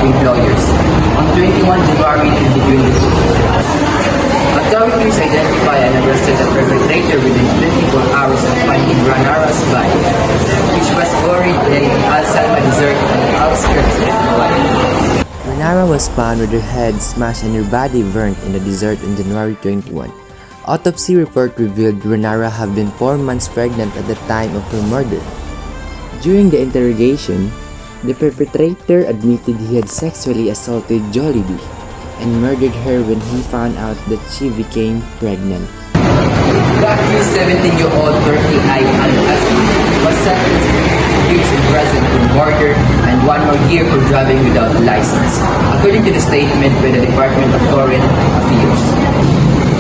employers on 21 January 2022. Authorities identify and arrested the perpetrator within 24 hours of finding Ranara's body, which was buried in Al Salma Desert on the outskirts of Hawaii. Ranara was found with her head smashed and her body burnt in the desert on January 21. Autopsy report revealed Ranara had been 4 months pregnant at the time of her murder. During the interrogation, the perpetrator admitted he had sexually assaulted Jollibee and murdered her when he found out that she became pregnant. The accused 17-year-old Turkey-eyed Al-Asmi was sentenced to 2 years in prison for murder and 1 more year for driving without license, according to the statement by the Department of Foreign Affairs.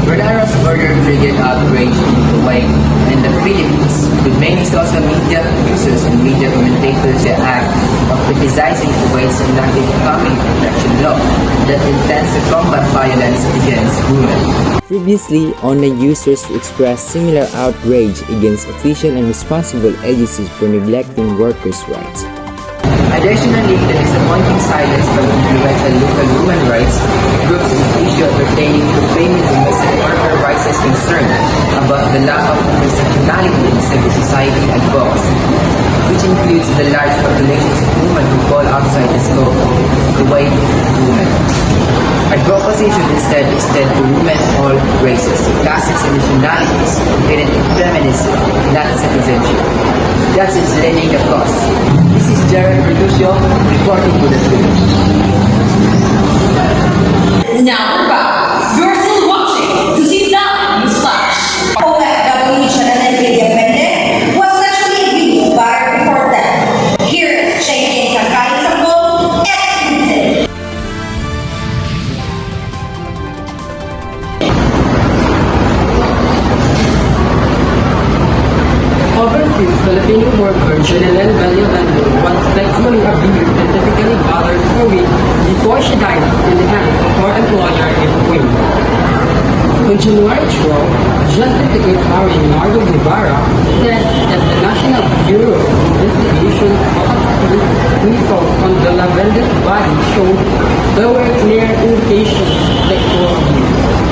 Ranara's murder triggered outrage in Kuwait and the Philippines, with many social media users and media commentators the act of criticizing Kuwait's enacted family protection law that intends to combat violence against women. Previously, online users expressed similar outrage against official and responsible agencies for neglecting workers' rights. Additionally, the disappointing silence from influential local women rights groups in issue pertaining to claiming domestic worker rights is concerned about the lack of intersectionality in civil society advocacy, which includes the large populations of women who fall outside the scope of Kuwait women. Advocacy should instead extend to women of all races, classes, and nationalities, inherent in feminism, not citizenship. That is leading the cause. This is Jared Bertuccio reporting to the truth. Now we're back. You're still watching to see that Newsflash. OFW Channel Independent was sexually abused by her before death. Here is Shane Sakai Sambo, exclusive. Overseas Filipino worker Janelle Valladolid was sexually abused and typically bothered for a week before she died in the hands of her employer in Queen. On January 12, Justice Secretary Nardo Guevara said that the National Bureau of Investigation autopsy results on the Lavender's body showed there were clear indications of sexual abuse.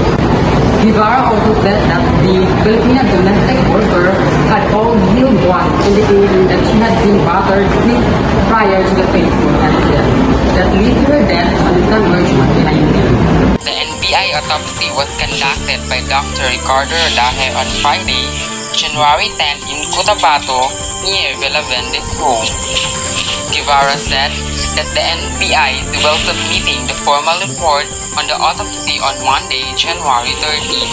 Guevara also said that the Filipina domestic worker had all healed once, indicating that she had been battered weeks prior to the painful accident that led to her death on December 2019. The NBI autopsy was conducted by Dr. Ricardo Rodaje on Friday, January 10 in Cotabato, near Villavende's home. Guevara said that the NBI will submitting the formal report on the autopsy on Monday, January 13.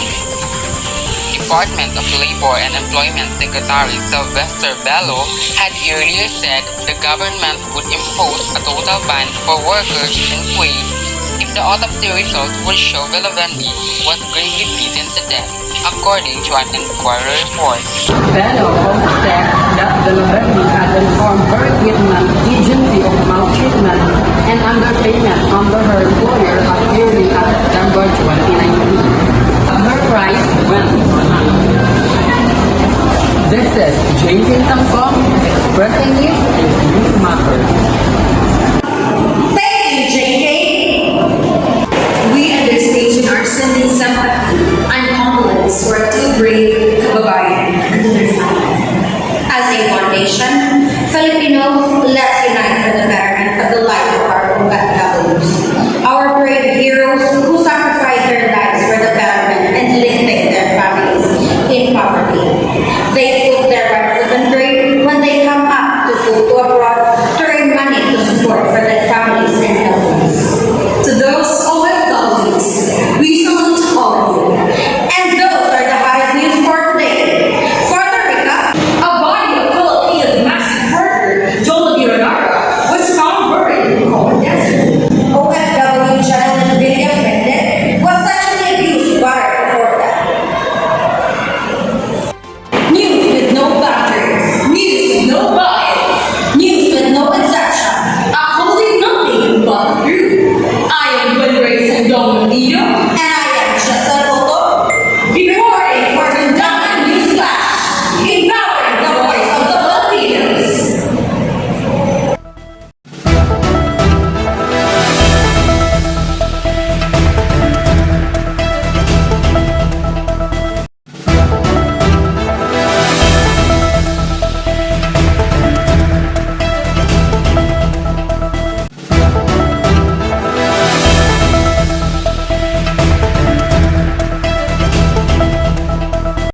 Department of Labor and Employment Secretary Sylvester Bello had earlier said the government would impose a total ban for workers in Kuwait if the autopsy results would show Villavendi was gravely beaten to death, according to an inquiry report. Bello also said that Villavendi had informed her equipment agency of maltreatment and underpayment under her employer appearing at September 2019. Her price went on. This is James Samsung expressing this in News Matters. Thank you, JK. We at this station are sending sympathy and condolence for 2 brave kababayan and their family. As a one nation, Filipinos, let's unite for the betterment of the life of our OFWs. Our brave heroes who sacrificed their lives for the betterment and lifting their families in poverty. They put their right foot on grave when they come out